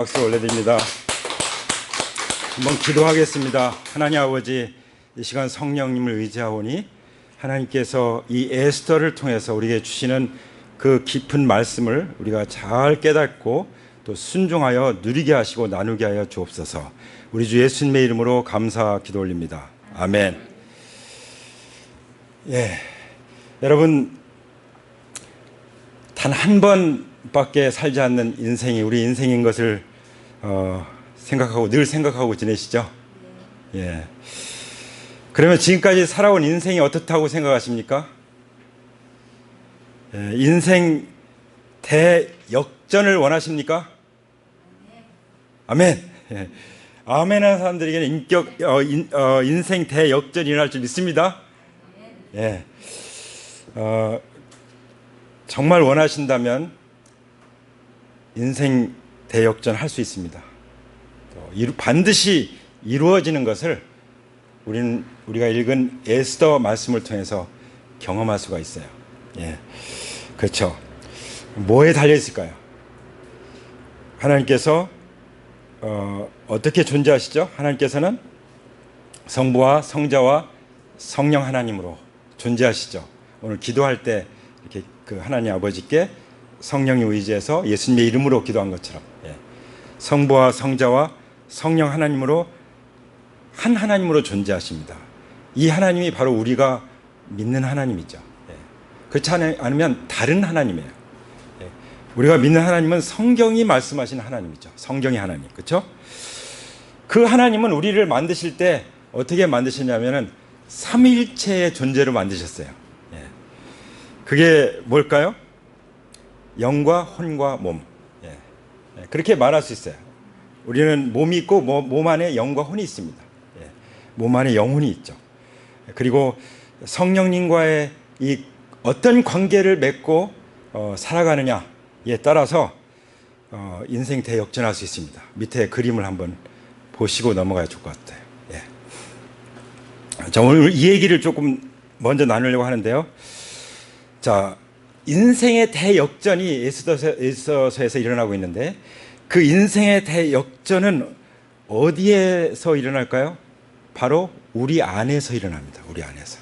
박수 올려드립니다. 한번 기도하겠습니다. 하나님 아버지, 이 시간 성령님을 의지하오니 하나님께서 이 에스더를 통해서 우리에게 주시는 그 깊은 말씀을 우리가 잘 깨닫고 또 순종하여 누리게 하시고 나누게 하여 주옵소서. 우리 주 예수님의 이름으로 감사 기도 올립니다. 아멘. 여러분, 단 한 번밖에 살지 않는 인생이 우리 인생인 것을 늘 생각하고 지내시죠? 그러면 지금까지 살아온 인생이 어떻다고 생각하십니까? 인생 대역전을 원하십니까? 아멘. 아멘 하는 사람들에게는 인생 대역전이 일어날 줄 믿습니다. 정말 원하신다면 인생 대역전 할 수 있습니다. 반드시 이루어지는 것을 우리가 읽은 에스더 말씀을 통해서 경험할 수가 있어요. 그렇죠. 뭐에 달려 있을까요? 하나님께서 어떻게 존재하시죠? 하나님께서는 성부와 성자와 성령 하나님으로 존재하시죠. 오늘 기도할 때 이렇게 그 하나님 아버지께 성령이 의지해서 예수님의 이름으로 기도한 것처럼 성부와 성자와 성령 하나님으로 한 하나님으로 존재하십니다. 이 하나님이 바로 우리가 믿는 하나님이죠. 그렇지 않으면 다른 하나님이에요. 우리가 믿는 하나님은 성경이 말씀하신 하나님이죠. 성경의 하나님, 그렇죠? 그 하나님은 우리를 만드실 때 어떻게 만드셨냐면은 삼위일체의 존재로 만드셨어요. 그게 뭘까요? 영과 혼과 몸. 그렇게 말할 수 있어요. 우리는 몸이 있고 몸 안에 영과 혼이 있습니다. 몸 안에 영혼이 있죠. 그리고 성령님과의 이 어떤 관계를 맺고 살아가느냐에 따라서 인생 대역전할 수 있습니다. 밑에 그림을 한번 보시고 넘어가야 좋을 것 같아요. 자, 오늘 이 얘기를 조금 먼저 나누려고 하는데요. 자, 인생의 대역전이 에스더서에서 일어나고 있는데 그 인생의 대역전은 어디에서 일어날까요? 바로 우리 안에서 일어납니다. 우리 안에서.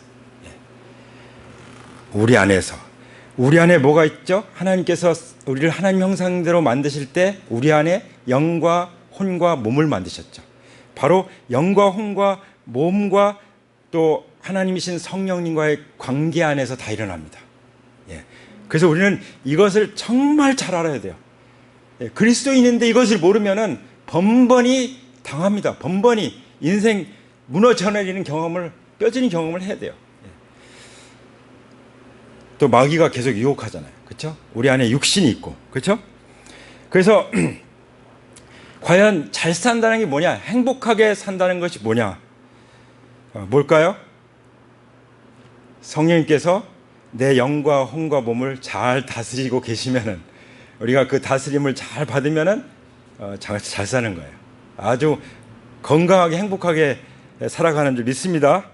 우리 안에 뭐가 있죠? 하나님께서 우리를 하나님 형상대로 만드실 때 우리 안에 영과 혼과 몸을 만드셨죠. 바로 영과 혼과 몸과 또 하나님이신 성령님과의 관계 안에서 다 일어납니다. 그래서 우리는 이것을 정말 잘 알아야 돼요. 그리스도인인데 이것을 모르면은 번번이 당합니다. 번번이 인생 무너져 내리는 뼈저린 경험을 해야 돼요. 또 마귀가 계속 유혹하잖아요. 그렇죠? 우리 안에 육신이 있고. 그렇죠? 그래서 과연 잘 산다는 게 뭐냐? 행복하게 산다는 것이 뭐냐? 뭘까요? 성령님께서 내 영과 혼과 몸을 잘 다스리고 계시면은 우리가 그 다스림을 잘 받으면은 잘 사는 거예요. 아주 건강하게 행복하게 살아가는 줄 믿습니다.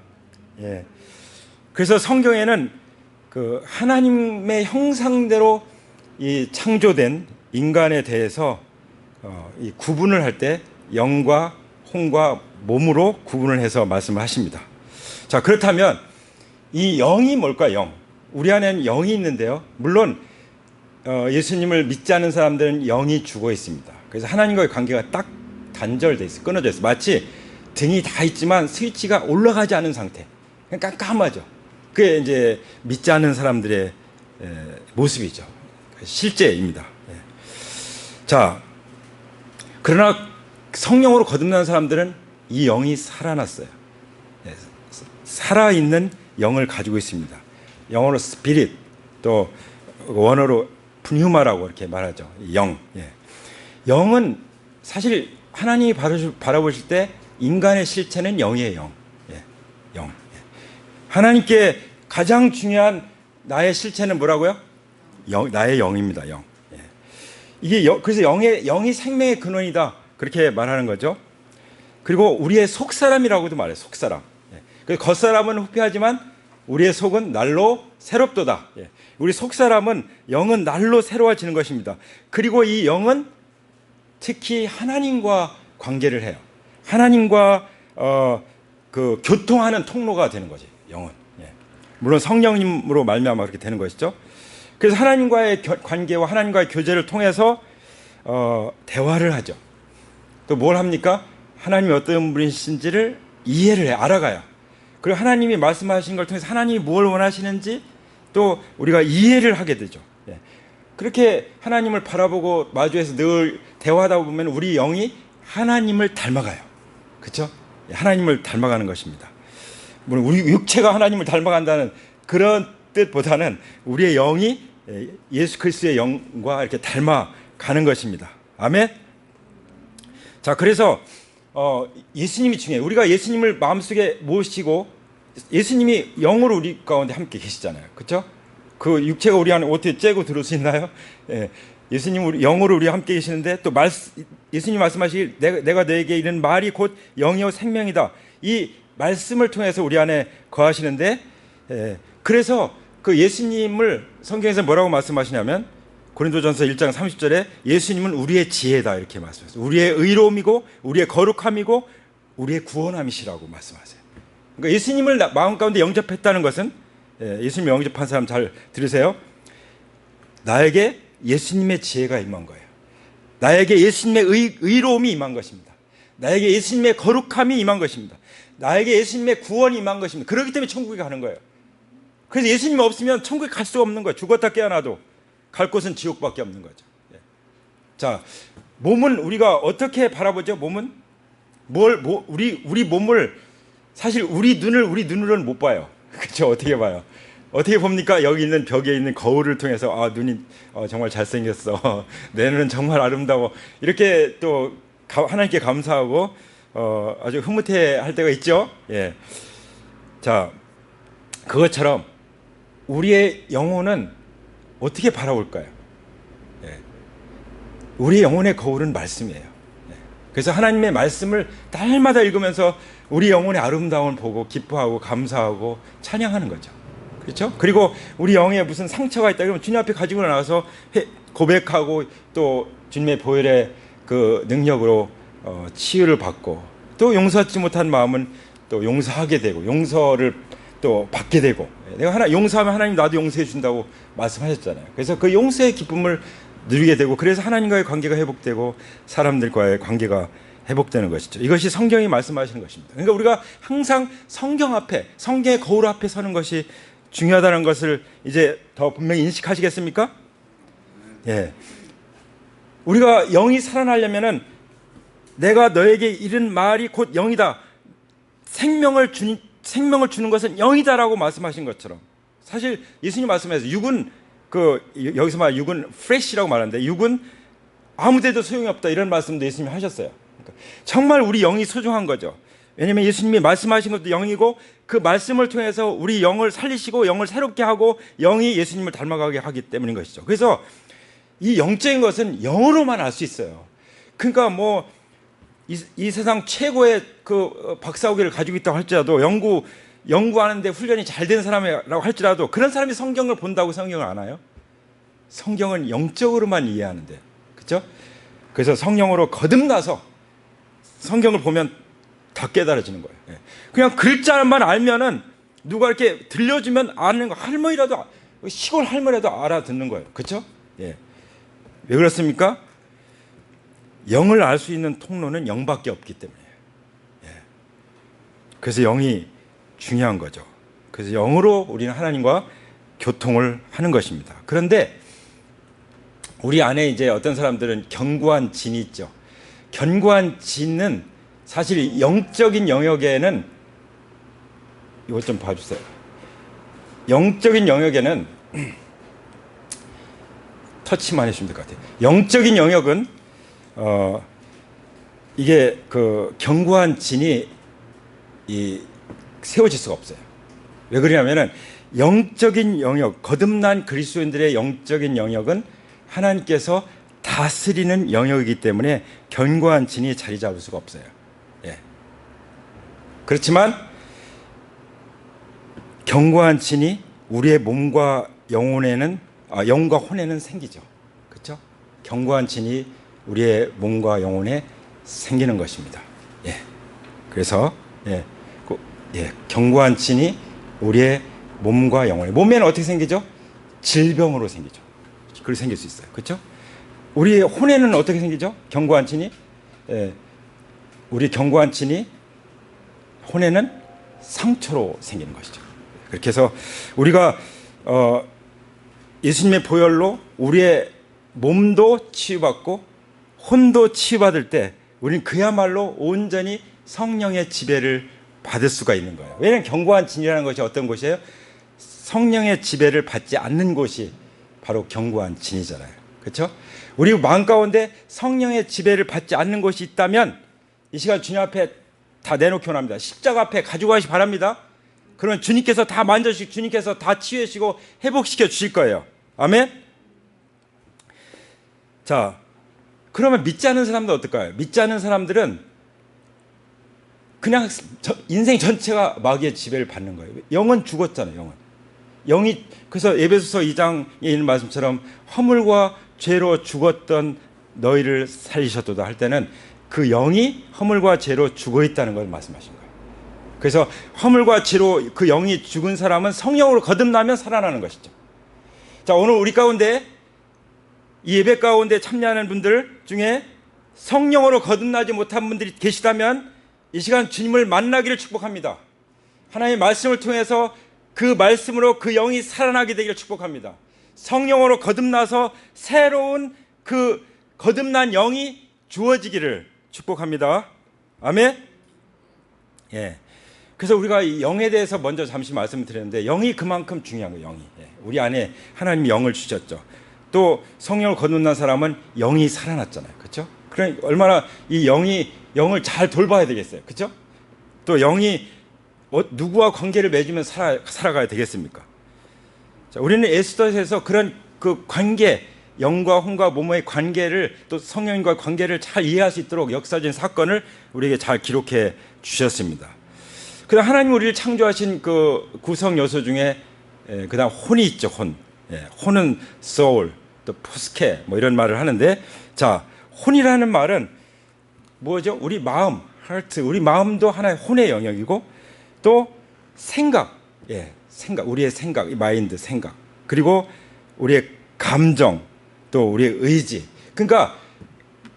그래서 성경에는 그 하나님의 형상대로 이 창조된 인간에 대해서 이 구분을 할 때 영과 혼과 몸으로 구분을 해서 말씀을 하십니다. 자, 그렇다면 이 영이 뭘까요? 영. 우리 안에는 영이 있는데요. 물론 예수님을 믿지 않는 사람들은 영이 죽어 있습니다. 그래서 하나님과의 관계가 딱 단절돼 있어요. 끊어져 있어요. 마치 등이 다 있지만 스위치가 올라가지 않은 상태. 그냥 깜깜하죠. 그게 이제 믿지 않는 사람들의 모습이죠. 실제입니다. 자, 그러나 성령으로 거듭난 사람들은 이 영이 살아났어요. 살아있는 영을 가지고 있습니다. 영어로 스피릿, 또 원어로 푸뉴마라고 이렇게 말하죠. 영. 영은 사실 하나님이 바라보실 때 인간의 실체는 영이에요. 영. 하나님께 가장 중요한 나의 실체는 뭐라고요? 나의 영입니다. 영. 그래서 영이 생명의 근원이다. 그렇게 말하는 거죠. 그리고 우리의 속사람이라고도 말해요. 속사람. 그래서 겉사람은 후피하지만 우리의 속은 날로 새롭도다. 우리 속사람은 영은 날로 새로워지는 것입니다. 그리고 이 영은 특히 하나님과 관계를 해요. 하나님과 그 교통하는 통로가 되는 거지, 영은. 예. 물론 성령님으로 말미암아 그렇게 되는 것이죠. 그래서 하나님과의 관계와 하나님과의 교제를 통해서 대화를 하죠. 또 뭘 합니까? 하나님이 어떤 분이신지를 이해를 해, 알아가요. 그리고 하나님이 말씀하신 걸 통해서 하나님이 뭘 원하시는지 또 우리가 이해를 하게 되죠. 예. 그렇게 하나님을 바라보고 마주해서 늘 대화하다 보면 우리 영이 하나님을 닮아가요. 그렇죠? 하나님을 닮아가는 것입니다. 물론 우리 육체가 하나님을 닮아간다는 그런 뜻보다는 우리의 영이 예수 그리스도의 영과 이렇게 닮아가는 것입니다. 아멘. 자, 그래서 예수님이 중요해요. 우리가 예수님을 마음속에 모시고 예수님이 영으로 우리 가운데 함께 계시잖아요. 그렇죠? 그 육체가 우리 안에 어떻게 째고 들어올 수 있나요? 예. 예수님 우리 영으로 우리 함께 계시는데 또 예수님 말씀하시길 내가 너에게 이른 말이 곧 영이요 생명이다. 이 말씀을 통해서 우리 안에 거하시는데 그래서 그 예수님을 성경에서 뭐라고 말씀하시냐면 고린도전서 1장 30절에 예수님은 우리의 지혜다 이렇게 말씀하세요. 우리의 의로움이고 우리의 거룩함이고 우리의 구원함이시라고 말씀하세요. 그러니까 예수님을 마음 가운데 영접했다는 것은 예수님 영접한 사람 잘 들으세요. 나에게 예수님의 지혜가 임한 거예요. 나에게 예수님의 의로움이 임한 것입니다. 나에게 예수님의 거룩함이 임한 것입니다. 나에게 예수님의 구원이 임한 것입니다. 그렇기 때문에 천국에 가는 거예요. 그래서 예수님이 없으면 천국에 갈 수가 없는 거예요. 죽었다 깨어나도 갈 곳은 지옥밖에 없는 거죠. 자, 몸은 우리가 어떻게 바라보죠? 몸은 우리 몸을 사실 우리 눈으로는 못 봐요. 그렇죠? 어떻게 봐요? 어떻게 봅니까? 여기 있는 벽에 있는 거울을 통해서 눈이 정말 잘생겼어. 내 눈은 정말 아름다워. 이렇게 또 하나님께 감사하고 아주 흐뭇해할 때가 있죠. 예. 자, 그것처럼 우리의 영혼은 어떻게 바라볼까요? 예. 우리의 영혼의 거울은 말씀이에요. 예. 그래서 하나님의 말씀을 날마다 읽으면서 우리 영혼의 아름다움을 보고 기뻐하고 감사하고 찬양하는 거죠. 그렇죠? 그리고 우리 영에 무슨 상처가 있다 그러면 주님 앞에 가지고 나와서 고백하고 또 주님의 보혈의 그 능력으로 치유를 받고 또 용서하지 못한 마음은 또 용서하게 되고 용서를 또 받게 되고 내가 용서하면 하나님 나도 용서해 준다고 말씀하셨잖아요. 그래서 그 용서의 기쁨을 누리게 되고 그래서 하나님과의 관계가 회복되고 사람들과의 관계가 회복되는 것이죠. 이것이 성경이 말씀하시는 것입니다. 그러니까 우리가 항상 성경 앞에 성경의 거울 앞에 서는 것이 중요하다는 것을 이제 더 분명히 인식하시겠습니까? 예. 우리가 영이 살아나려면은 내가 너에게 이른 말이 곧 영이다. 생명을 주는 것은 영이다라고 말씀하신 것처럼 사실 예수님 말씀에서 육은 여기서 말 육은 프레시라고 말하는데 육은 아무데도 소용이 없다 이런 말씀도 예수님이 하셨어요. 그러니까 정말 우리 영이 소중한 거죠. 왜냐하면 예수님이 말씀하신 것도 영이고 그 말씀을 통해서 우리 영을 살리시고 영을 새롭게 하고 영이 예수님을 닮아가게 하기 때문인 것이죠. 그래서 이 영적인 것은 영으로만 알 수 있어요. 그러니까 뭐 이 세상 최고의 그 박사학위를 가지고 있다고 할지라도 연구하는데 훈련이 잘 된 사람이라고 할지라도 그런 사람이 성경을 본다고 성경을 아나요? 성경은 영적으로만 이해하는데, 그렇죠? 그래서 성령으로 거듭나서 성경을 보면 다 깨달아지는 거예요. 그냥 글자만 알면은 누가 이렇게 들려주면 아는 거 할머니라도 시골 할머니라도 알아듣는 거예요. 그렇죠? 예. 왜 그렇습니까? 영을 알 수 있는 통로는 영밖에 없기 때문이에요. 예. 그래서 영이 중요한 거죠. 그래서 영으로 우리는 하나님과 교통을 하는 것입니다. 그런데 우리 안에 이제 어떤 사람들은 견고한 진이 있죠. 견고한 진은 사실 영적인 영역에는 이것 좀 봐주세요. 영적인 영역에는 터치만 해주면 될 것 같아요. 영적인 영역은 이게 그 견고한 진이 세워질 수가 없어요. 왜 그러냐면은 영적인 영역, 거듭난 그리스도인들의 영적인 영역은 하나님께서 다스리는 영역이기 때문에 견고한 진이 자리 잡을 수가 없어요. 예. 그렇지만 견고한 진이 우리의 몸과 영혼에는 영과 혼에는 생기죠. 그렇죠? 견고한 진이 우리의 몸과 영혼에 생기는 것입니다. 예. 그래서 견고한 진이 우리의 몸과 영혼에, 몸에는 어떻게 생기죠? 질병으로 생기죠. 그렇게 생길 수 있어요. 그렇죠? 우리 혼에는 어떻게 생기죠? 견고한 진이, 우리 견고한 진이 혼에는 상처로 생기는 것이죠. 그렇게 해서 우리가 예수님의 보혈로 우리의 몸도 치유받고 혼도 치유받을 때 우리는 그야말로 온전히 성령의 지배를 받을 수가 있는 거예요. 왜냐하면 견고한 진이라는 것이 어떤 곳이에요? 성령의 지배를 받지 않는 곳이 바로 견고한 진이잖아요. 그렇죠? 우리 마음 가운데 성령의 지배를 받지 않는 곳이 있다면 이 시간 주님 앞에 다 내놓기 원합니다. 십자가 앞에 가지고 가시 바랍니다. 그러면 주님께서 다 만져주시고 주님께서 다 치유해주시고 회복시켜 주실 거예요. 아멘? 자, 그러면 믿지 않는 사람들은 어떨까요? 믿지 않는 사람들은 그냥 인생 전체가 마귀의 지배를 받는 거예요. 영은 죽었잖아요. 영이, 그래서 에베소서 2장에 있는 말씀처럼 허물과 죄로 죽었던 너희를 살리셨도다 할 때는 그 영이 허물과 죄로 죽어 있다는 걸 말씀하신 거예요. 그래서 허물과 죄로 그 영이 죽은 사람은 성령으로 거듭나면 살아나는 것이죠. 자, 오늘 우리 가운데 이 예배 가운데 참여하는 분들 중에 성령으로 거듭나지 못한 분들이 계시다면 이 시간 주님을 만나기를 축복합니다. 하나님의 말씀을 통해서 그 말씀으로 그 영이 살아나게 되기를 축복합니다. 성령으로 거듭나서 새로운 그 거듭난 영이 주어지기를 축복합니다. 아멘. 예. 그래서 우리가 이 영에 대해서 먼저 잠시 말씀을 드렸는데 영이 그만큼 중요한 거예요. 영이. 예. 우리 안에 하나님이 영을 주셨죠. 또 성령을 거듭난 사람은 영이 살아났잖아요. 그렇죠? 그러니까 얼마나 이 영을 잘 돌봐야 되겠어요. 그렇죠? 또 영이 누구와 관계를 맺으면 살아가야 되겠습니까? 자, 우리는 에스더에서 그런 그 관계, 영과 혼과 몸의 관계를, 또 성령과 관계를 잘 이해할 수 있도록 역사적인 사건을 우리에게 잘 기록해 주셨습니다. 그다음 하나님 우리를 창조하신 그 구성 요소 중에 그다음 혼이 있죠. 혼. 혼은 soul, 또 포스케 뭐 이런 말을 하는데, 자, 혼이라는 말은 뭐죠? 우리 마음, heart, 우리 마음도 하나의 혼의 영역이고, 또 생각, 생각, 우리의 생각, 이 마인드, 생각, 그리고 우리의 감정, 또 우리의 의지. 그러니까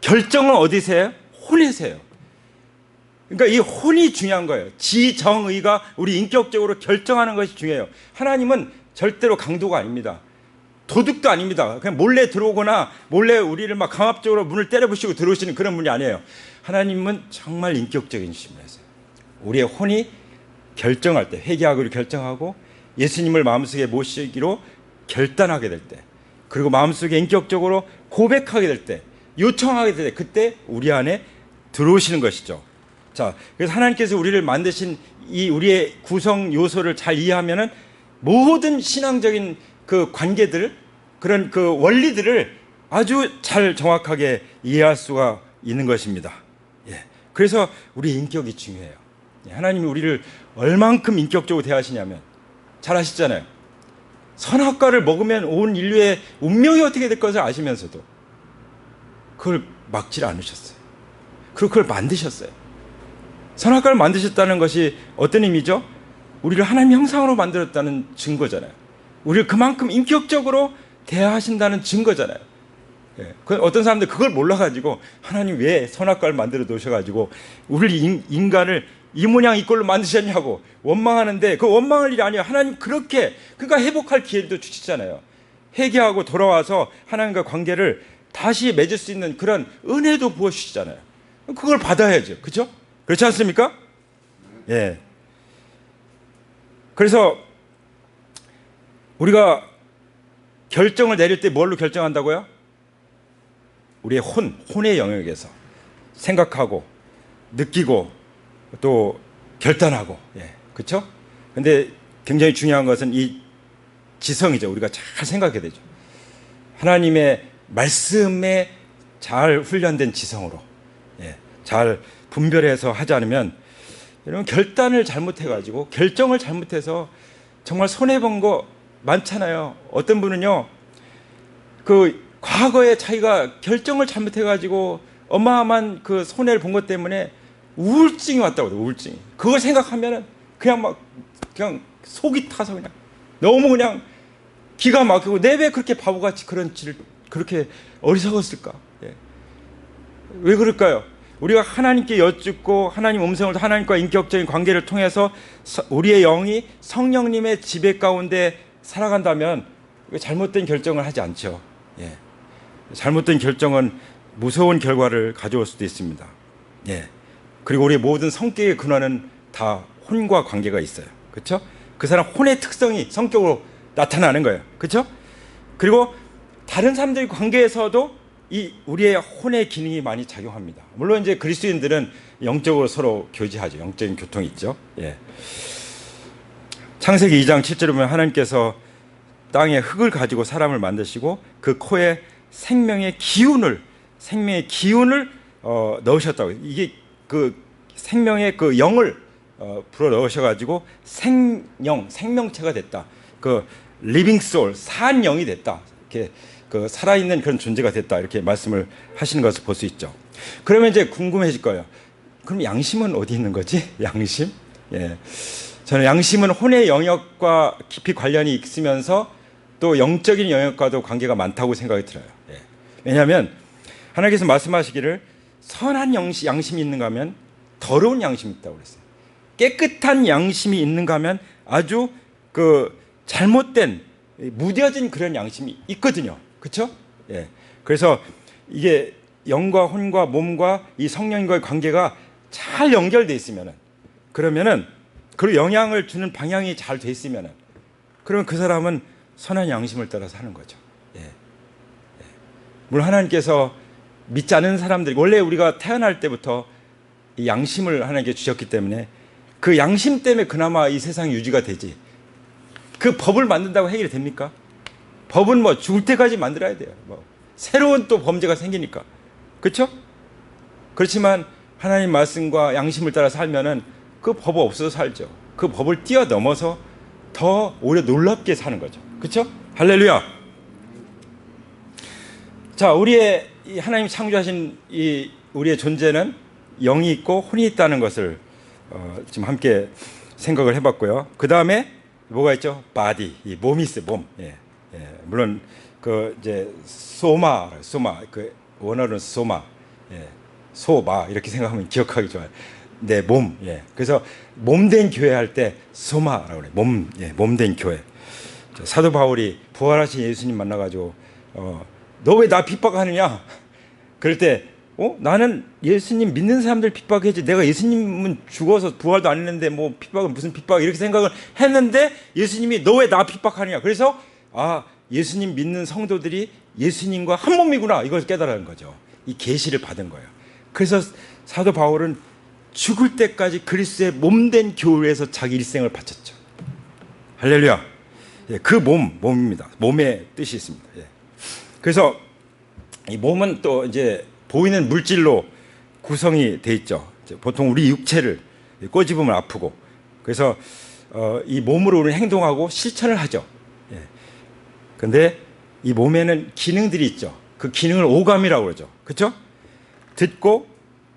결정은 어디서 해요? 혼에서 해요. 그러니까 이 혼이 중요한 거예요. 지정의가 우리 인격적으로 결정하는 것이 중요해요. 하나님은 절대로 강도가 아닙니다. 도둑도 아닙니다. 그냥 몰래 들어오거나 몰래 우리를 막 강압적으로 문을 때려부시고 들어오시는 그런 분이 아니에요. 하나님은 정말 인격적인 분이세요. 우리의 혼이 결정할 때, 회개하기로 결정하고 예수님을 마음속에 모시기로 결단하게 될 때, 그리고 마음속에 인격적으로 고백하게 될 때, 요청하게 될 때, 그때 우리 안에 들어오시는 것이죠. 자, 그래서 하나님께서 우리를 만드신 이 우리의 구성 요소를 잘 이해하면은 모든 신앙적인 그 관계들, 그런 그 원리들을 아주 잘 정확하게 이해할 수가 있는 것입니다. 그래서 우리 인격이 중요해요. 하나님이 우리를 얼만큼 인격적으로 대하시냐면, 잘 아시잖아요. 선악과를 먹으면 온 인류의 운명이 어떻게 될 것을 아시면서도 그걸 막지 않으셨어요. 그리고 그걸 만드셨어요. 선악과를 만드셨다는 것이 어떤 의미죠? 우리를 하나님 형상으로 만들었다는 증거잖아요. 우리를 그만큼 인격적으로 대하신다는 증거잖아요. 어떤 사람들 그걸 몰라가지고 하나님 왜 선악과를 만들어 놓으셔가지고 우리 인간을 이 모양 이 꼴로 만드셨냐고 원망하는데, 그 원망할 일이 아니에요. 하나님 그렇게, 그러니까 회복할 기회도 주시잖아요. 회개하고 돌아와서 하나님과 관계를 다시 맺을 수 있는 그런 은혜도 부어주시잖아요. 그걸 받아야죠. 그렇죠? 그렇지 않습니까? 그래서 우리가 결정을 내릴 때 뭘로 결정한다고요? 우리의 혼의 영역에서 생각하고 느끼고 또 결단하고, 그렇죠? 근데 굉장히 중요한 것은 이 지성이죠. 우리가 잘 생각해야 되죠. 하나님의 말씀에 잘 훈련된 지성으로 잘 분별해서 하지 않으면, 여러분 결단을 잘못해가지고 결정을 잘못해서 정말 손해본 거 많잖아요. 어떤 분은요, 그 과거에 자기가 결정을 잘못해가지고 어마어마한 그 손해를 본 것 때문에 우울증이 왔다고 그래요. 우울증이. 그걸 생각하면은 그냥 속이 타서 그냥 너무 그냥 기가 막히고, 내 왜 그렇게 바보같이 그런 짓을 그렇게 어리석었을까? 예. 왜 그럴까요? 우리가 하나님께 여쭙고 하나님 음성을, 하나님과 인격적인 관계를 통해서 우리의 영이 성령님의 지배 가운데 살아간다면 잘못된 결정을 하지 않죠. 예. 잘못된 결정은 무서운 결과를 가져올 수도 있습니다. 예. 그리고 우리의 모든 성격의 근원은 다 혼과 관계가 있어요. 그렇죠? 그 사람 혼의 특성이 성격으로 나타나는 거예요. 그렇죠? 그리고 다른 사람들의 관계에서도 이 우리의 혼의 기능이 많이 작용합니다. 물론 이제 그리스도인들은 영적으로 서로 교제하죠. 영적인 교통이 있죠. 예. 창세기 2장 7절에 보면 하나님께서 땅에 흙을 가지고 사람을 만드시고 그 코에 생명의 기운을 넣으셨다고. 이게 그 생명의 그 영을 불어 넣으셔가지고 생명체가 됐다. 그 리빙 소울, 산 영이 됐다. 이렇게 그 살아있는 그런 존재가 됐다. 이렇게 말씀을 하시는 것을 볼 수 있죠. 그러면 이제 궁금해질 거예요. 그럼 양심은 어디 있는 거지? 양심? 예. 저는 양심은 혼의 영역과 깊이 관련이 있으면서 또 영적인 영역과도 관계가 많다고 생각이 들어요. 예. 왜냐하면 하나님께서 말씀하시기를 선한 양심이 있는가 하면 더러운 양심이 있다고 그랬어요. 깨끗한 양심이 있는가 하면 아주 그 잘못된 무뎌진 그런 양심이 있거든요. 그렇죠? 예. 그래서 이게 영과 혼과 몸과 이 성령과의 관계가 잘 연결되어 있으면은, 그러면은 그 영향을 주는 방향이 잘 돼 있으면은, 그러면 그 사람은 선한 양심을 따라서 하는 거죠. 예. 예. 물론 하나님께서 믿지 않는 사람들이, 원래 우리가 태어날 때부터 이 양심을 하나님께 주셨기 때문에 그 양심 때문에 그나마 이 세상이 유지가 되지, 그 법을 만든다고 해결이 됩니까? 법은 뭐 죽을 때까지 만들어야 돼요. 뭐 새로운 또 범죄가 생기니까. 그렇죠? 그렇지만 하나님 말씀과 양심을 따라 살면은 그 법 없어서 살죠. 그 법을 뛰어넘어서 더 오히려 놀랍게 사는 거죠. 그렇죠? 할렐루야. 자, 우리의 이 하나님 창조하신 이 우리의 존재는 영이 있고 혼이 있다는 것을 지금 함께 생각을 해봤고요. 그 다음에 뭐가 있죠? 바디, 이 몸이 있어요. 몸. 예. 예. 물론 그 이제 소마, 그 원어는 소마, 예. 소마 이렇게 생각하면 기억하기 좋아요. 내 몸. 예. 그래서 몸된 교회 할 때 소마라고 그래요. 몸, 예. 몸된 교회. 사도 바울이 부활하신 예수님 만나가지고 너 왜 나 핍박하느냐? 그럴 때 나는 예수님 믿는 사람들 핍박했지, 내가 예수님은 죽어서 부활도 안 했는데 뭐 핍박은 무슨 핍박, 이렇게 생각을 했는데 예수님이 너 왜 나 핍박하느냐. 그래서 예수님 믿는 성도들이 예수님과 한 몸이구나, 이걸 깨달은 거죠. 이 계시를 받은 거예요. 그래서 사도 바울은 죽을 때까지 그리스도의 몸된 교회에서 자기 일생을 바쳤죠. 할렐루야. 예, 그 몸입니다. 몸의 뜻이 있습니다. 예. 그래서 이 몸은 또 이제 보이는 물질로 구성이 돼 있죠. 보통 우리 육체를 꼬집으면 아프고, 그래서 이 몸으로 우리는 행동하고 실천을 하죠. 그런데 이 몸에는 기능들이 있죠. 그 기능을 오감이라고 그러죠. 그렇죠? 듣고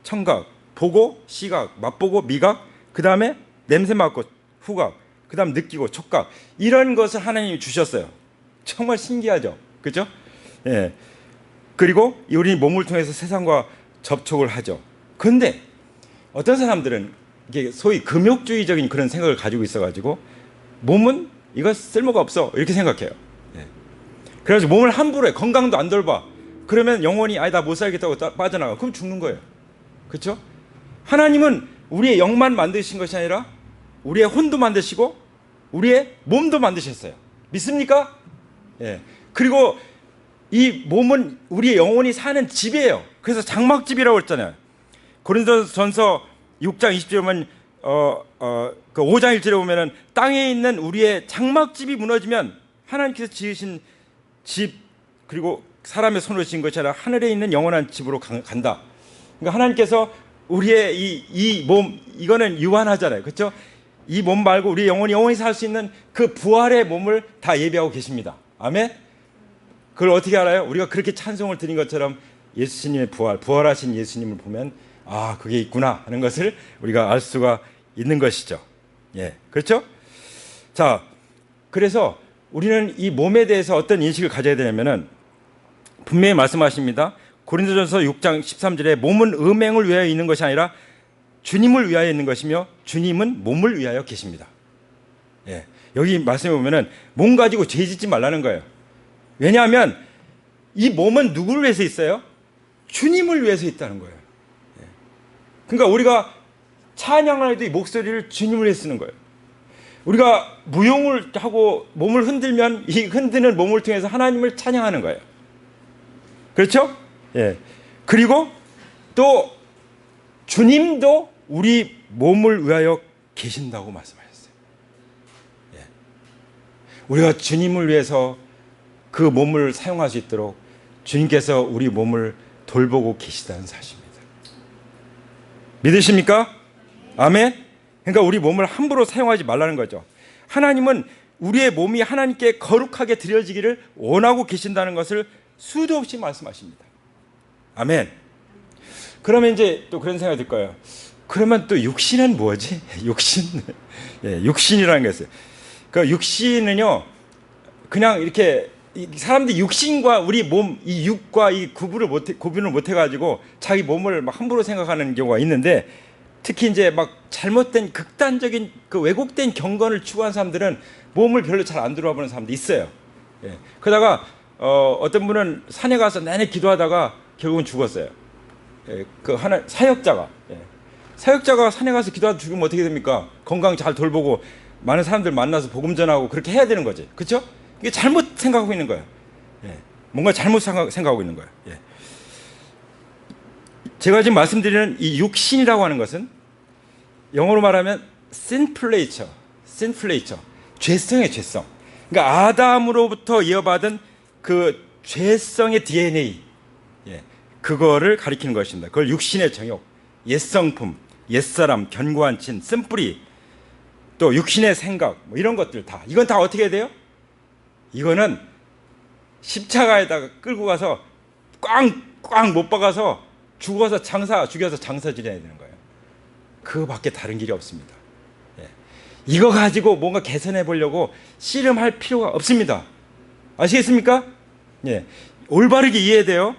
청각, 보고 시각, 맛보고 미각, 그 다음에 냄새 맡고 후각, 그 다음 느끼고 촉각, 이런 것을 하나님이 주셨어요. 정말 신기하죠. 그렇죠? 예. 그리고 우리 몸을 통해서 세상과 접촉을 하죠. 그런데 어떤 사람들은 이게 소위 금욕주의적인 그런 생각을 가지고 있어가지고 몸은 이거 쓸모가 없어, 이렇게 생각해요. 예. 그래서 몸을 함부로 해. 건강도 안 돌봐. 그러면 영혼이 나 못 살겠다고 빠져나가. 그럼 죽는 거예요. 그렇죠? 하나님은 우리의 영만 만드신 것이 아니라 우리의 혼도 만드시고 우리의 몸도 만드셨어요. 믿습니까? 예. 그리고 이 몸은 우리의 영혼이 사는 집이에요. 그래서 장막집이라고 했잖아요. 고린도전서 6장 20절에 보면 그 5장 1절에 보면은 땅에 있는 우리의 장막집이 무너지면 하나님께서 지으신 집, 그리고 사람의 손으로 지은 것이 아니라 하늘에 있는 영원한 집으로 간다. 그러니까 하나님께서 우리의 이 몸, 이거는 유한하잖아요. 그렇죠? 이 몸 말고 우리 영혼이 영원히 살 수 있는 그 부활의 몸을 다 예비하고 계십니다. 아멘. 그걸 어떻게 알아요? 우리가 그렇게 찬송을 드린 것처럼 예수님의 부활하신 예수님을 보면 아, 그게 있구나 하는 것을 우리가 알 수가 있는 것이죠. 예, 그렇죠? 자, 그래서 우리는 이 몸에 대해서 어떤 인식을 가져야 되냐면은 분명히 말씀하십니다. 고린도전서 6장 13절에 몸은 음행을 위하여 있는 것이 아니라 주님을 위하여 있는 것이며 주님은 몸을 위하여 계십니다. 예, 여기 말씀해 보면은 몸 가지고 죄 짓지 말라는 거예요. 왜냐하면 이 몸은 누구를 위해서 있어요? 주님을 위해서 있다는 거예요. 예. 그러니까 우리가 찬양할 때 이 목소리를 주님을 위해 쓰는 거예요. 우리가 무용을 하고 몸을 흔들면 이 흔드는 몸을 통해서 하나님을 찬양하는 거예요. 그렇죠? 예. 그리고 또 주님도 우리 몸을 위하여 계신다고 말씀하셨어요. 예. 우리가 주님을 위해서 그 몸을 사용할 수 있도록 주님께서 우리 몸을 돌보고 계시다는 사실입니다. 믿으십니까? 아멘? 그러니까 우리 몸을 함부로 사용하지 말라는 거죠. 하나님은 우리의 몸이 하나님께 거룩하게 드려지기를 원하고 계신다는 것을 수도 없이 말씀하십니다. 아멘. 그러면 이제 또 그런 생각이 들 거예요. 그러면 또 육신은 뭐지? 육신. 예, 육신이라는 게 있어요. 그 육신은요, 그냥 이렇게 사람들이 육신과 우리 몸, 이 육과 이 구분을 못 해가지고 자기 몸을 막 함부로 생각하는 경우가 있는데, 특히 이제 막 잘못된 극단적인 그 왜곡된 경건을 추구한 사람들은 몸을 별로 잘 안 들어보는 사람도 있어요. 예. 그러다가 어떤 분은 산에 가서 내내 기도하다가 결국은 죽었어요. 예. 그 하나 사역자가 산에 가서 기도하다 죽으면 어떻게 됩니까? 건강 잘 돌보고 많은 사람들 만나서 복음 전하고 그렇게 해야 되는 거지. 그렇죠? 이게 잘못 생각하고 있는 거예요. 예. 뭔가 잘못 생각하고 있는 거예요. 예. 제가 지금 말씀드리는 이 육신이라고 하는 것은 영어로 말하면 sinful nature, 죄성의 죄성. 그러니까 아담으로부터 이어받은 그 죄성의 DNA, 예, 그거를 가리키는 것입니다. 그걸 육신의 정욕, 옛성품, 옛사람, 견고한 친, 쓴뿌리, 또 육신의 생각, 뭐 이런 것들 다. 이건 다 어떻게 해야 돼요? 이거는 십자가에다가 끌고 가서 꽝꽝 못 박아서 죽여서 장사 지내야 되는 거예요. 그거밖에 다른 길이 없습니다. 예. 이거 가지고 뭔가 개선해 보려고 씨름할 필요가 없습니다. 아시겠습니까? 예. 올바르게 이해돼요.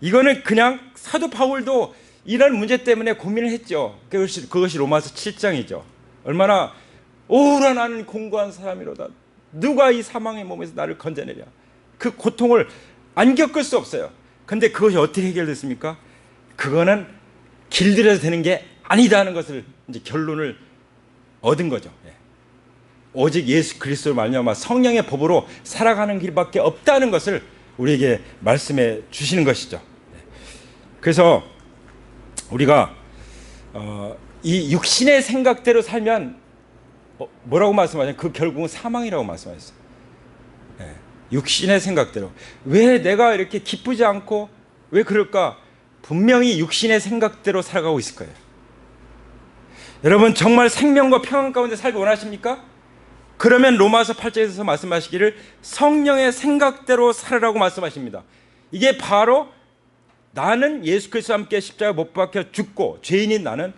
이거는 그냥 사도 바울도 이런 문제 때문에 고민을 했죠. 그것이 로마서 7장이죠. 얼마나 오라 나는 공고한 사람이로다. 누가 이 사망의 몸에서 나를 건져내랴. 그 고통을 안 겪을 수 없어요. 근데 그것이 어떻게 해결됐습니까? 그거는 길들여서 되는 게 아니다는 것을 이제 결론을 얻은 거죠. 예. 오직 예수 그리스도를 말미암아 성령의 법으로 살아가는 길밖에 없다는 것을 우리에게 말씀해 주시는 것이죠. 예. 그래서 우리가 이 육신의 생각대로 살면 뭐라고 말씀하냐면 그 결국은 사망이라고 말씀하셨어요. 예. 육신의 생각대로. 왜 내가 이렇게 기쁘지 않고 왜 그럴까? 분명히 육신의 생각대로 살아가고 있을 거예요. 여러분 정말 생명과 평안 가운데 살기 원하십니까? 그러면 로마서 8장에서 말씀하시기를 성령의 생각대로 살으라고 말씀하십니다. 이게 바로 나는 예수 그리스도와 함께 십자가에 못 박혀 죽고 죄인인 나는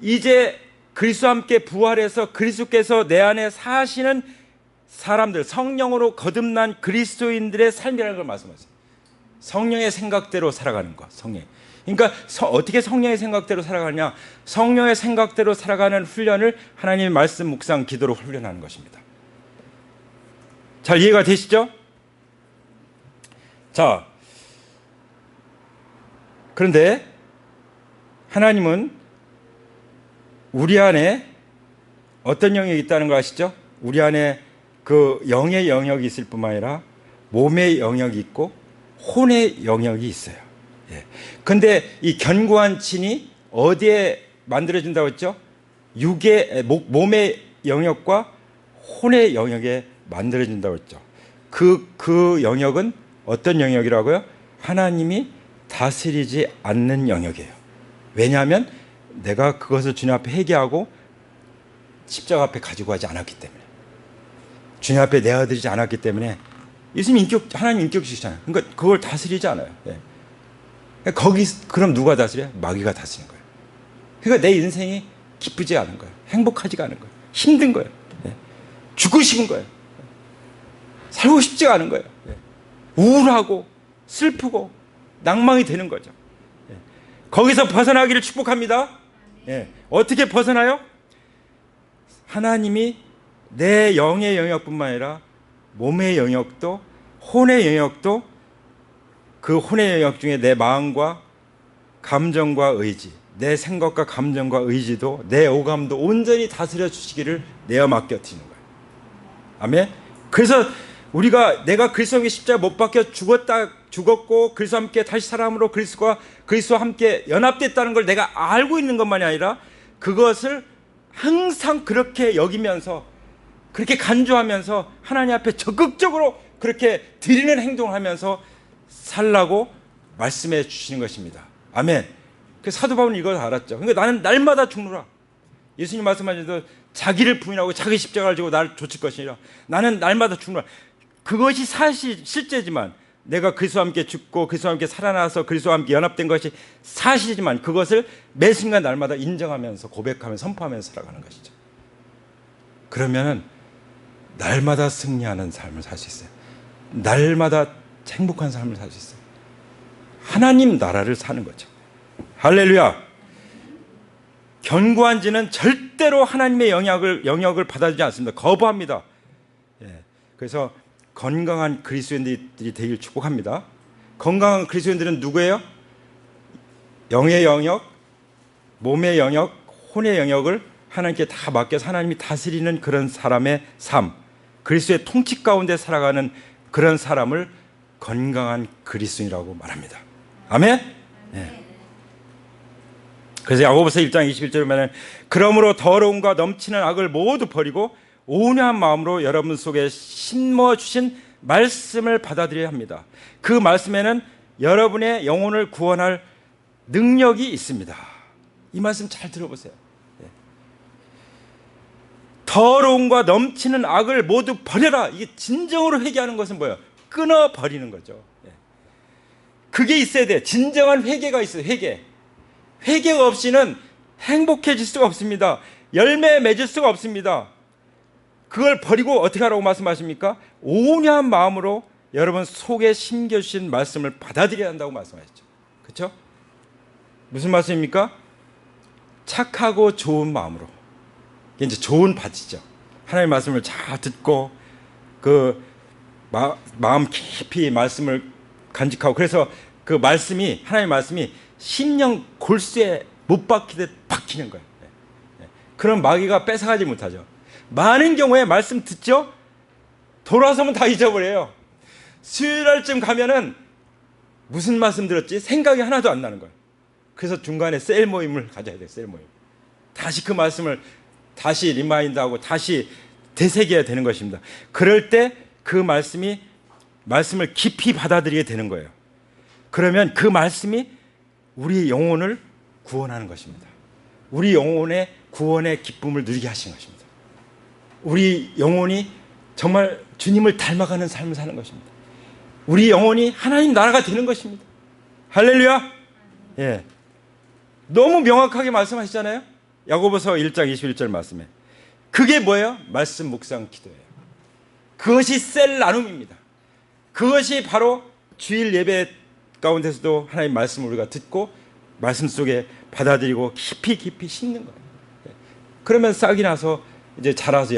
이제 그리스도와 함께 부활해서 그리스도께서 내 안에 사시는 사람들, 성령으로 거듭난 그리스도인들의 삶이라는 걸 말씀하세요. 성령의 생각대로 살아가는 것. 그러니까 어떻게 성령의 생각대로 살아가느냐? 성령의 생각대로 살아가는 훈련을 하나님의 말씀, 묵상, 기도로 훈련하는 것입니다. 잘 이해가 되시죠? 자, 그런데 하나님은 우리 안에 어떤 영역이 있다는 거 아시죠? 우리 안에 그 영의 영역이 있을 뿐만 아니라 몸의 영역이 있고 혼의 영역이 있어요. 예. 근데 이 견고한 친이 어디에 만들어진다고 했죠? 몸의 영역과 혼의 영역에 만들어진다고 했죠. 그 영역은 어떤 영역이라고요? 하나님이 다스리지 않는 영역이에요. 왜냐하면 내가 그것을 주님 앞에 회개하고 십자가 앞에 가지고 가지 않았기 때문에, 주님 앞에 내어드리지 않았기 때문에 예수님 하나님 인격주의잖아요. 그러니까 그걸 다스리지 않아요. 예. 거기 그럼 누가 다스려? 마귀가 다스리는 거예요. 그러니까 내 인생이 기쁘지 않은 거예요. 행복하지가 않은 거예요. 힘든 거예요. 예. 죽고 싶은 거예요. 살고 싶지가 않은 거예요. 예. 우울하고 슬프고 낭망이 되는 거죠. 예. 거기서 벗어나기를 축복합니다. 예. 어떻게 벗어나요? 하나님이 내 영의 영역뿐만 아니라 몸의 영역도, 혼의 영역도, 그 혼의 영역 중에 내 마음과 감정과 의지, 내 생각과 감정과 의지도, 내 오감도 온전히 다스려 주시기를 내어 맡겨드리는 거예요. 아멘. 그래서 내가 그리스도의 십자가 못 박혀 죽었고 그리스도와 함께 다시 사람으로 그리스도와 함께 연합됐다는 걸 내가 알고 있는 것만이 아니라 그것을 항상 그렇게 여기면서, 그렇게 간주하면서 하나님 앞에 적극적으로 그렇게 드리는 행동을 하면서 살라고 말씀해 주시는 것입니다. 아멘. 그 사도 바울은 이걸 알았죠. 그러니까 나는 날마다 죽노라. 예수님 말씀하셔서 자기를 부인하고 자기 십자가를 지고 나를 좇을 것이니라. 나는 날마다 죽노라. 그것이 실제지만, 내가 그리스도와 함께 죽고 그리스도와 함께 살아나서 그리스도와 함께 연합된 것이 사실이지만, 그것을 매 순간 날마다 인정하면서 고백하면서 선포하면서 살아가는 것이죠. 그러면 날마다 승리하는 삶을 살 수 있어요. 날마다 행복한 삶을 살 수 있어요. 하나님 나라를 사는 거죠. 할렐루야. 견고한 지는 절대로 하나님의 영역을 받아들이지 않습니다. 거부합니다. 예. 그래서 건강한 그리스도인들이 되길 축복합니다. 건강한 그리스도인들은 누구예요? 영의 영역, 몸의 영역, 혼의 영역을 하나님께 다 맡겨서 하나님이 다스리는 그런 사람의 삶, 그리스도의 통치 가운데 살아가는 그런 사람을 건강한 그리스도인이라고 말합니다. 아멘? 네. 그래서 야고보서 1장 21절에 보면, 그러므로 더러움과 넘치는 악을 모두 버리고 온유한 마음으로 여러분 속에 심어 주신 말씀을 받아들여야 합니다. 그 말씀에는 여러분의 영혼을 구원할 능력이 있습니다. 이 말씀 잘 들어보세요. 네. 더러움과 넘치는 악을 모두 버려라. 이게 진정으로 회개하는 것은 뭐예요? 끊어버리는 거죠. 네. 그게 있어야 돼. 진정한 회개가 있어요. 회개가 없이는 행복해질 수가 없습니다. 열매 맺을 수가 없습니다. 그걸 버리고 어떻게 하라고 말씀하십니까? 온유한 마음으로 여러분 속에 심겨주신 말씀을 받아들여야 한다고 말씀하셨죠. 그렇죠? 무슨 말씀입니까? 착하고 좋은 마음으로. 이게 이제 좋은 밭이죠. 하나님의 말씀을 잘 듣고 그 마음 깊이 말씀을 간직하고, 그래서 그 말씀이, 하나님의 말씀이 심령 골수에 못 박히듯 박히는 거예요. 그럼 마귀가 뺏어가지 못하죠. 많은 경우에 말씀 듣죠? 돌아서면 다 잊어버려요. 수요일 날쯤 가면은 무슨 말씀 들었지? 생각이 하나도 안 나는 거예요. 그래서 중간에 셀 모임을 가져야 돼요. 셀 모임. 다시 그 말씀을 다시 리마인드하고 다시 되새겨야 되는 것입니다. 그럴 때 그 말씀을 깊이 받아들이게 되는 거예요. 그러면 그 말씀이 우리 영혼을 구원하는 것입니다. 우리 영혼의 구원의 기쁨을 누리게 하시는 것입니다. 우리 영혼이 정말 주님을 닮아가는 삶을 사는 것입니다. 우리 영혼이 하나님 나라가 되는 것입니다. 할렐루야. 예. 너무 명확하게 말씀하시잖아요. 야고보서 1장 21절 말씀에. 그게 뭐예요? 말씀 묵상 기도예요. 그것이 셀 나눔입니다. 그것이 바로 주일 예배 가운데서도 하나님 말씀을 우리가 듣고 말씀 속에 받아들이고 깊이 심는 거예요. 그러면 싹이 나서 이제 자라서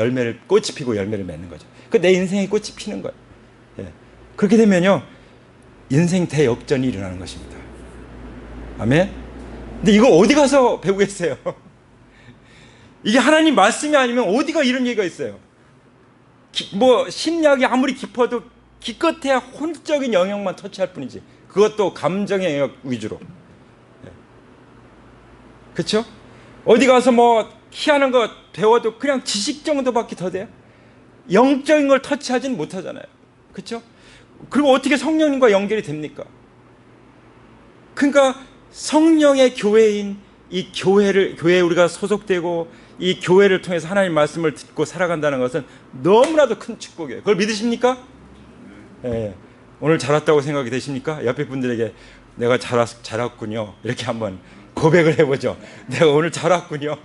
꽃이 피고 열매를 맺는 거죠. 그 내 인생의 꽃이 피는 거예요. 그렇게 되면요, 인생 대역전이 일어나는 것입니다. 아멘. 근데 이거 어디 가서 배우겠어요? 이게 하나님 말씀이 아니면 어디가 이런 얘기가 있어요? 심리학이 아무리 깊어도 기껏해야 혼적인 영역만 터치할 뿐이지, 그것도 감정의 영역 위주로. 그렇죠? 어디 가서 희한한 거 배워도 그냥 지식 정도밖에 더 돼요. 영적인 걸 터치하지는 못하잖아요. 그렇죠? 그리고 어떻게 성령님과 연결이 됩니까? 그러니까 성령의 교회인 이 교회에 우리가 소속되고 이 교회를 통해서 하나님 말씀을 듣고 살아간다는 것은 너무나도 큰 축복이에요. 그걸 믿으십니까? 예. 오늘 잘 왔다고 생각이 되십니까? 옆에 분들에게 내가 잘 왔군요. 이렇게 한번 고백을 해보죠. 내가 오늘 잘 왔군요.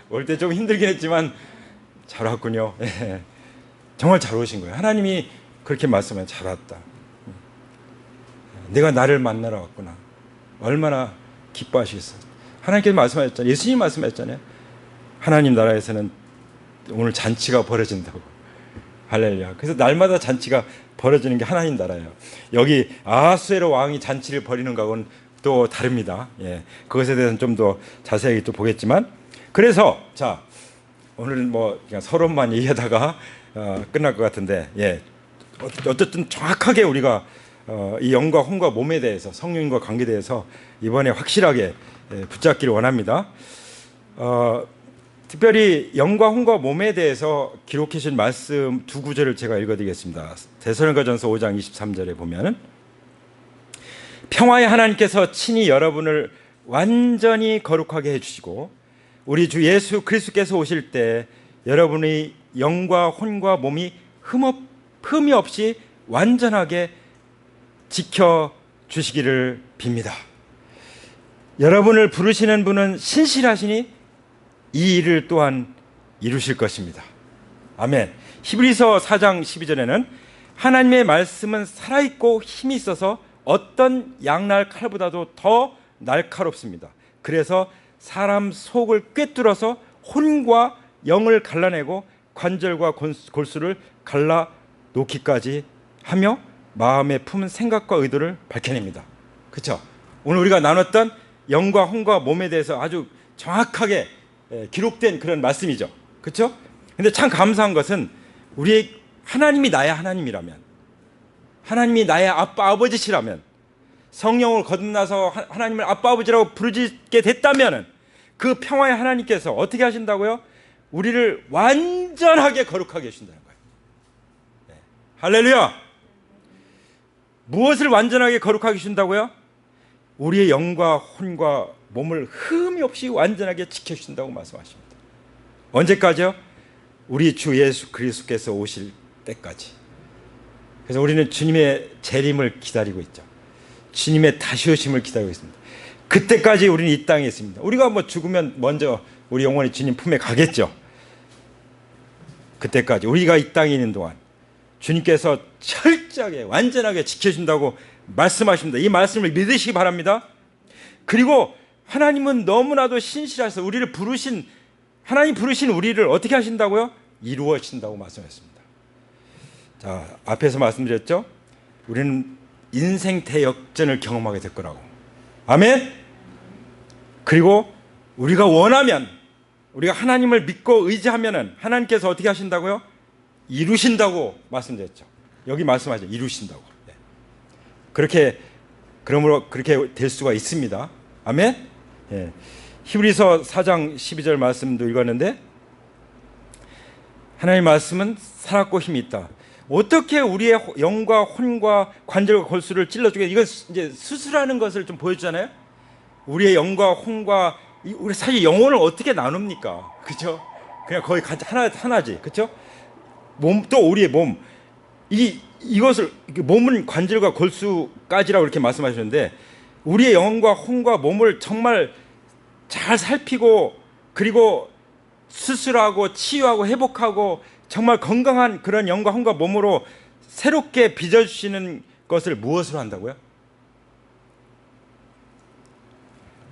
올 때 좀 힘들긴 했지만 잘 왔군요. 예. 정말 잘 오신 거예요. 하나님이 그렇게 말씀하면 잘 왔다. 내가 나를 만나러 왔구나. 얼마나 기뻐하시겠어요. 하나님께서 말씀하셨잖아요. 예수님 말씀하셨잖아요. 하나님 나라에서는 오늘 잔치가 벌어진다고. 할렐루야. 그래서 날마다 잔치가 벌어지는 게 하나님 나라예요. 여기 아하수에로 왕이 잔치를 벌이는 거하고는 또 다릅니다. 예. 그것에 대해서는 좀 더 자세하게 또 보겠지만, 그래서 자 오늘 뭐 그냥 서론만 얘기하다가 끝날 것 같은데, 예. 어쨌든 정확하게 우리가 이 영과 혼과 몸에 대해서, 성령과 관계에 대해서 이번에 확실하게 붙잡기를 원합니다. 특별히 영과 혼과 몸에 대해서 기록해 주신 말씀 두 구절을 제가 읽어드리겠습니다. 데살로니가전서 5장 23절에 보면은, 평화의 하나님께서 친히 여러분을 완전히 거룩하게 해주시고 우리 주 예수 그리스도께서 오실 때 여러분의 영과 혼과 몸이 흠이 없이 완전하게 지켜주시기를 빕니다. 여러분을 부르시는 분은 신실하시니 이 일을 또한 이루실 것입니다. 아멘. 히브리서 4장 12절에는 하나님의 말씀은 살아있고 힘이 있어서 어떤 양날 칼보다도 더 날카롭습니다. 그래서 사람 속을 꿰뚫어서 혼과 영을 갈라내고 관절과 골수를 갈라놓기까지 하며 마음에 품은 생각과 의도를 밝혀냅니다. 그렇죠? 오늘 우리가 나눴던 영과 혼과 몸에 대해서 아주 정확하게 기록된 그런 말씀이죠. 그렇죠? 근데 참 감사한 것은 우리의 하나님이 나의 하나님이라면, 하나님이 나의 아빠 아버지시라면, 성령을 거듭나서 하나님을 아빠 아버지라고 부르게 됐다면 그 평화의 하나님께서 어떻게 하신다고요? 우리를 완전하게 거룩하게 해주신다는 거예요. 네. 할렐루야. 무엇을 완전하게 거룩하게 해주신다고요? 우리의 영과 혼과 몸을 흠이 없이 완전하게 지켜주신다고 말씀하십니다. 언제까지요? 우리 주 예수 그리스도께서 오실 때까지. 그래서 우리는 주님의 재림을 기다리고 있죠. 주님의 다시 오심을 기다리고 있습니다. 그때까지 우리는 이 땅에 있습니다. 우리가 뭐 죽으면 먼저 우리 영혼이 주님 품에 가겠죠. 그때까지 우리가 이 땅에 있는 동안 주님께서 철저하게 완전하게 지켜준다고 말씀하십니다. 이 말씀을 믿으시기 바랍니다. 그리고 하나님은 너무나도 신실하셔서 우리를 부르신, 하나님 부르신 우리를 어떻게 하신다고요? 이루어진다고 말씀했습니다. 자, 앞에서 말씀드렸죠. 우리는 인생 대역전을 경험하게 될 거라고. 아멘. 그리고 우리가 원하면, 우리가 하나님을 믿고 의지하면은 하나님께서 어떻게 하신다고요? 이루신다고 말씀드렸죠. 여기 말씀하죠. 이루신다고. 네. 그러므로 그렇게 될 수가 있습니다. 아멘. 예. 히브리서 4장 12절 말씀도 읽었는데, 하나님의 말씀은 살았고 힘이 있다. 어떻게 우리의 영과 혼과 관절과 골수를 찔러주게, 이건 이제 수술하는 것을 좀 보여주잖아요. 우리의 영과 혼과, 우리 사실 영혼을 어떻게 나눕니까? 그죠? 그냥 거의 하나지. 그죠? 몸, 또 우리의 몸. 이것을, 몸은 관절과 골수까지라고 이렇게 말씀하셨는데, 우리의 영과 혼과 몸을 정말 잘 살피고, 그리고 수술하고 치유하고 회복하고 정말 건강한 그런 영과 혼과 몸으로 새롭게 빚어주시는 것을 무엇으로 한다고요?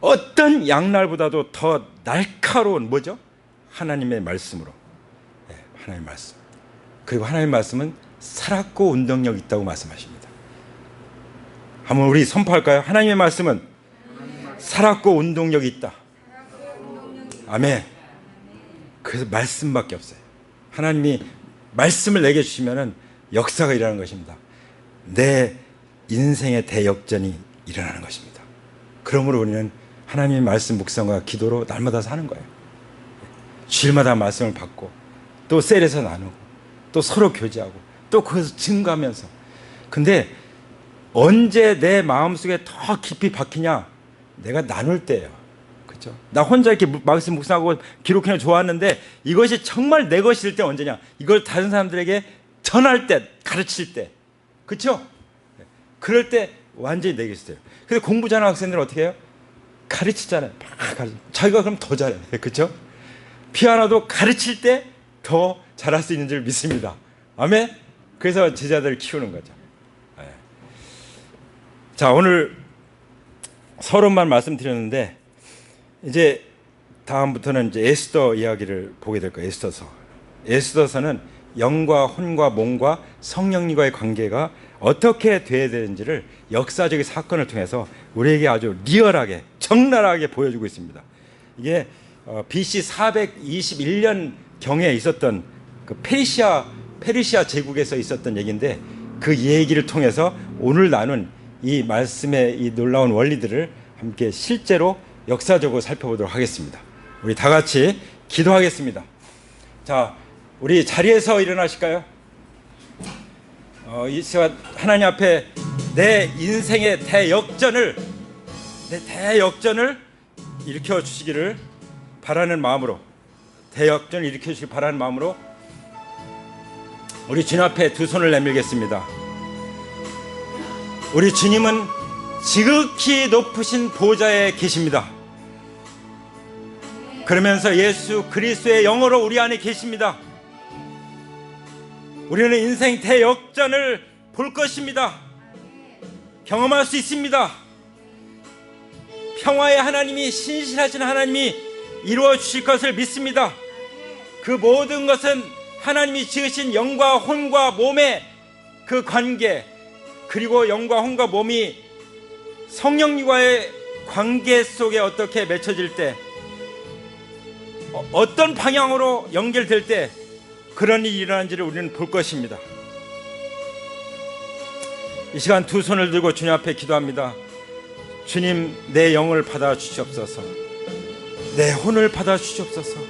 어떤 양날보다도 더 날카로운 뭐죠? 하나님의 말씀으로. 네, 하나님의 말씀. 그리고 하나님의 말씀은 살았고 운동력 있다고 말씀하십니다. 한번 우리 선포할까요? 하나님의 말씀은 살았고 운동력이 있다. 아멘. 그래서 말씀밖에 없어요. 하나님이 말씀을 내게 주시면은 역사가 일어나는 것입니다. 내 인생의 대역전이 일어나는 것입니다. 그러므로 우리는 하나님의 말씀 묵상과 기도로 날마다 사는 거예요. 주일마다 말씀을 받고, 또 셀에서 나누고, 또 서로 교제하고, 또 거기서 증거하면서. 근데 언제 내 마음속에 더 깊이 박히냐? 내가 나눌 때예요. 그렇죠? 나 혼자 이렇게 말씀 묵상하고 기록해는 좋았는데, 이것이 정말 내 것일 때 언제냐? 이걸 다른 사람들에게 전할 때, 가르칠 때, 그렇죠? 그럴 때 완전히 내겠어요. 근데 공부 잘하는 학생들은 어떻게 해요? 가르치잖아요. 막 자기가 그럼 더 잘해. 그렇죠? 피아노도 가르칠 때 더 잘할 수 있는 줄 믿습니다. 아멘. 그래서 제자들을 키우는 거죠. 자, 오늘 서론만 말씀드렸는데 이제 다음부터는 이제 에스더 이야기를 보게 될 거예요. 에스더서. 에스더서는 영과 혼과 몸과 성령님과의 관계가 어떻게 돼야 되는지를 역사적인 사건을 통해서 우리에게 아주 리얼하게 적나라하게 보여주고 있습니다. 이게 BC 421년 경에 있었던 그 페르시아 제국에서 있었던 얘기인데 그 얘기를 통해서 오늘 나눈 이 말씀의 이 놀라운 원리들을 함께 실제로 역사적으로 살펴보도록 하겠습니다. 우리 다 같이 기도하겠습니다. 자, 우리 자리에서 일어나실까요? 이 시간 하나님 앞에 내 인생의 대역전을 일으켜 주시기를 바라는 마음으로, 대역전을 일으켜 주시기 바라는 마음으로 우리 주님 앞에 두 손을 내밀겠습니다. 우리 주님은 지극히 높으신 보좌에 계십니다. 그러면서 예수 그리스도의 영으로 우리 안에 계십니다. 우리는 인생 대역전을 볼 것입니다. 경험할 수 있습니다. 평화의 하나님이, 신실하신 하나님이 이루어 주실 것을 믿습니다. 그 모든 것은 하나님이 지으신 영과 혼과 몸의 그 관계, 그리고 영과 혼과 몸이 성령님과의 관계 속에 어떻게 맺혀질 때, 어떤 방향으로 연결될 때 그런 일이 일어난지를 우리는 볼 것입니다. 이 시간 두 손을 들고 주님 앞에 기도합니다. 주님, 내 영을 받아 주시옵소서. 내 혼을 받아 주시옵소서.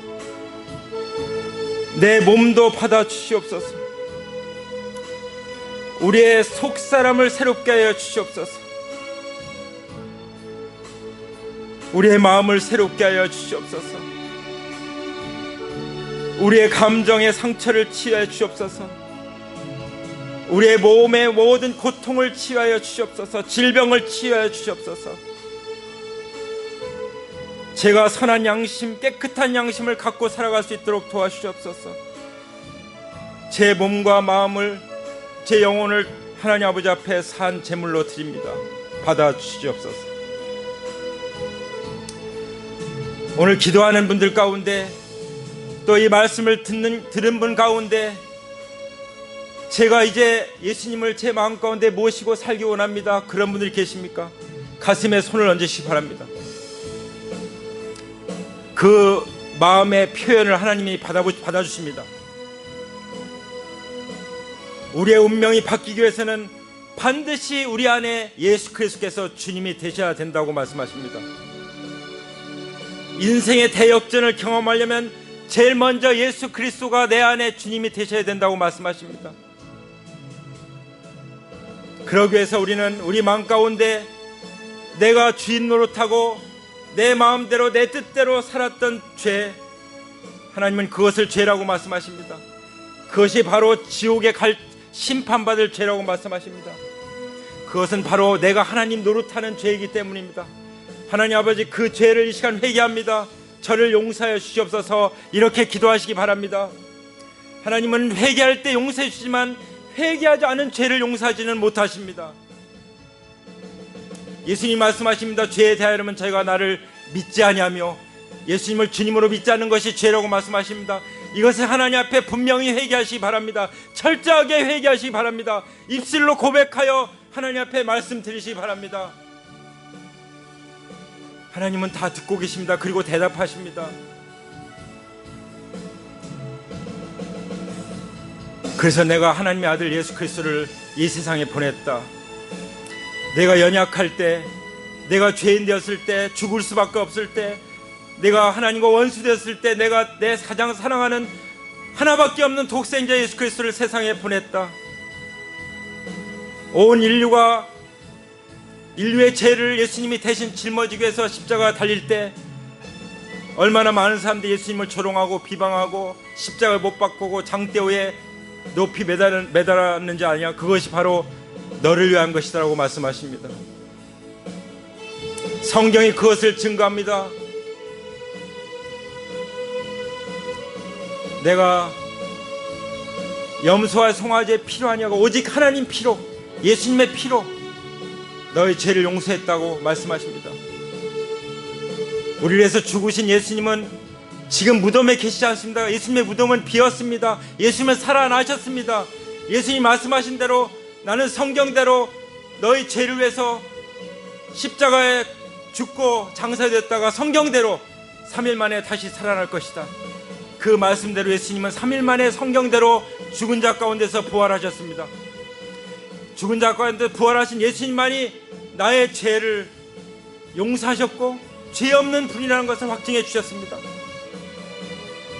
내 몸도 받아 주시옵소서. 우리의 속사람을 새롭게 하여 주시옵소서. 우리의 마음을 새롭게 하여 주시옵소서. 우리의 감정의 상처를 치유하여 주시옵소서. 우리의 몸의 모든 고통을 치유하여 주시옵소서. 질병을 치유하여 주시옵소서. 제가 선한 양심, 깨끗한 양심을 갖고 살아갈 수 있도록 도와주시옵소서. 제 몸과 마음을, 제 영혼을 하나님 아버지 앞에 산 제물로 드립니다. 받아주시옵소서. 오늘 기도하는 분들 가운데, 또 이 말씀을 들은 분 가운데, 제가 이제 예수님을 제 마음 가운데 모시고 살기 원합니다, 그런 분들이 계십니까? 가슴에 손을 얹으시기 바랍니다. 그 마음의 표현을 하나님이 받아주십니다. 우리의 운명이 바뀌기 위해서는 반드시 우리 안에 예수 그리스도께서 주님이 되셔야 된다고 말씀하십니다. 인생의 대역전을 경험하려면 제일 먼저 예수 그리스도가 내 안에 주님이 되셔야 된다고 말씀하십니다. 그러기 위해서 우리는 우리 마음 가운데 내가 주인 노릇하고 내 마음대로 내 뜻대로 살았던 죄, 하나님은 그것을 죄라고 말씀하십니다. 그것이 바로 지옥에 갈 심판받을 죄라고 말씀하십니다. 그것은 바로 내가 하나님 노릇하는 죄이기 때문입니다. 하나님 아버지, 그 죄를 이 시간 회개합니다. 저를 용서하여 주시옵소서. 이렇게 기도하시기 바랍니다. 하나님은 회개할 때 용서해 주시지만 회개하지 않은 죄를 용서하지는 못하십니다. 예수님 말씀하십니다. 죄에 대하여는 저희가 나를 믿지 아니하며, 예수님을 주님으로 믿지 않는 것이 죄라고 말씀하십니다. 이것을 하나님 앞에 분명히 회개하시기 바랍니다. 철저하게 회개하시기 바랍니다. 입술로 고백하여 하나님 앞에 말씀드리시기 바랍니다. 하나님은 다 듣고 계십니다. 그리고 대답하십니다. 그래서 내가 하나님의 아들 예수 그리스도를 이 세상에 보냈다. 내가 연약할 때, 내가 죄인 되었을 때, 죽을 수밖에 없을 때, 내가 하나님과 원수 되었을 때, 내가 내 가장 사랑하는 하나밖에 없는 독생자 예수 그리스도를 세상에 보냈다. 온 인류의 죄를 예수님이 대신 짊어지기 위해서 십자가 달릴 때 얼마나 많은 사람들이 예수님을 조롱하고 비방하고 십자가를 못 박고 장대우에 높이 매달았는지 아냐? 그것이 바로 너를 위한 것이다라고 말씀하십니다. 성경이 그것을 증거합니다. 내가 염소와 송아지의 피로 아니하고 오직 하나님 피로, 예수님의 피로 너의 죄를 용서했다고 말씀하십니다. 우리를 위해서 죽으신 예수님은 지금 무덤에 계시지 않습니다. 예수님의 무덤은 비었습니다. 예수님은 살아나셨습니다. 예수님 말씀하신 대로 나는 성경대로 너의 죄를 위해서 십자가에 죽고 장사되었다가 성경대로 3일 만에 다시 살아날 것이다. 그 말씀대로 예수님은 3일 만에 성경대로 죽은 자 가운데서 부활하셨습니다. 죽은 자 가운데 부활하신 예수님만이 나의 죄를 용서하셨고 죄 없는 분이라는 것을 확증해 주셨습니다.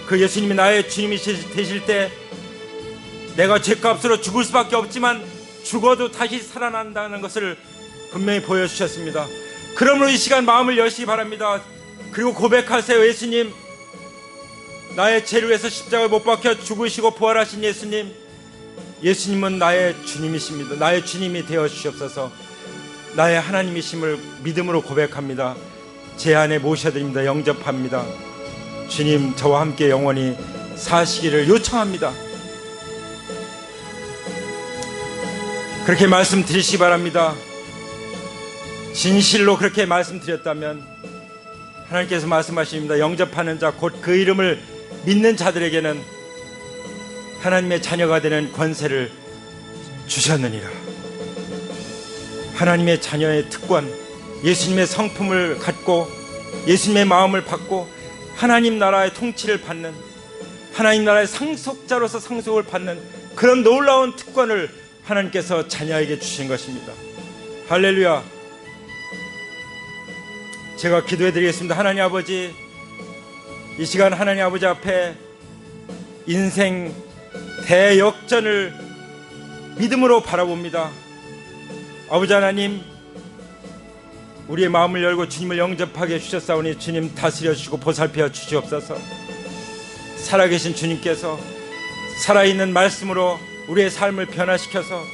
그 예수님이 나의 주님이 되실 때 내가 죄값으로 죽을 수밖에 없지만 죽어도 다시 살아난다는 것을 분명히 보여주셨습니다. 그러므로 이 시간 마음을 여시기 바랍니다. 그리고 고백하세요. 예수님, 나의 죄를 위해서 십자가에 못 박혀 죽으시고 부활하신 예수님, 예수님은 나의 주님이십니다. 나의 주님이 되어 주시옵소서. 나의 하나님이심을 믿음으로 고백합니다. 제 안에 모셔드립니다. 영접합니다. 주님, 저와 함께 영원히 사시기를 요청합니다. 그렇게 말씀드리시기 바랍니다. 진실로 그렇게 말씀드렸다면 하나님께서 말씀하십니다. 영접하는 자, 곧 그 이름을 믿는 자들에게는 하나님의 자녀가 되는 권세를 주셨느니라. 하나님의 자녀의 특권, 예수님의 성품을 갖고 예수님의 마음을 받고 하나님 나라의 통치를 받는, 하나님 나라의 상속자로서 상속을 받는 그런 놀라운 특권을 하나님께서 자녀에게 주신 것입니다. 할렐루야. 제가 기도해 드리겠습니다. 하나님 아버지, 이 시간 하나님 아버지 앞에 인생 대역전을 믿음으로 바라봅니다. 아버지 하나님, 우리의 마음을 열고 주님을 영접하게 해주셨사오니 주님 다스려 주시고 보살펴 주시옵소서. 살아계신 주님께서 살아있는 말씀으로 우리의 삶을 변화시켜서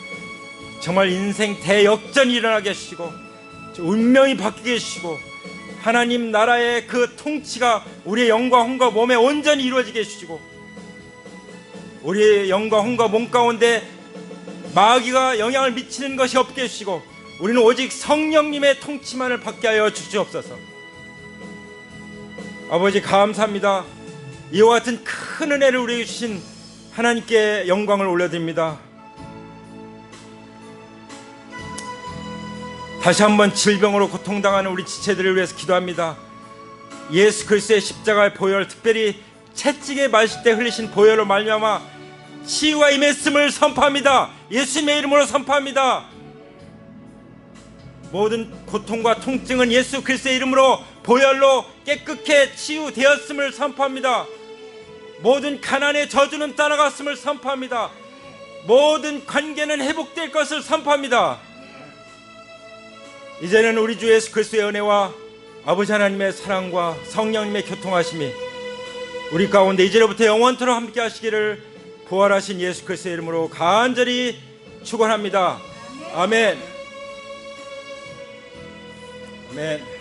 정말 인생 대역전이 일어나게 해주시고 운명이 바뀌게 해주시고 하나님 나라의 그 통치가 우리의 영과 혼과 몸에 온전히 이루어지게 해주시고 우리의 영과 혼과 몸 가운데 마귀가 영향을 미치는 것이 없게 해주시고 우리는 오직 성령님의 통치만을 받게 하여 주시옵소서. 아버지 감사합니다. 이와 같은 큰 은혜를 우리에게 주신 하나님께 영광을 올려드립니다. 다시 한번 질병으로 고통당하는 우리 지체들을 위해서 기도합니다. 예수 그리스도의 십자가의 보혈, 특별히 채찍에 맞을 때 흘리신 보혈로 말미암아 치유가 임했음을 선포합니다. 예수님의 이름으로 선포합니다. 모든 고통과 통증은 예수 그리스도의 이름으로 보혈로 깨끗게 치유되었음을 선포합니다. 모든 가난의 저주는 떠나갔음을 선포합니다. 모든 관계는 회복될 것을 선포합니다. 이제는 우리 주 예수 그리스도의 은혜와 아버지 하나님의 사랑과 성령님의 교통하심이 우리 가운데 이제로부터 영원토록 함께 하시기를 부활하신 예수 그리스도의 이름으로 간절히 축원합니다. 아멘. 아멘.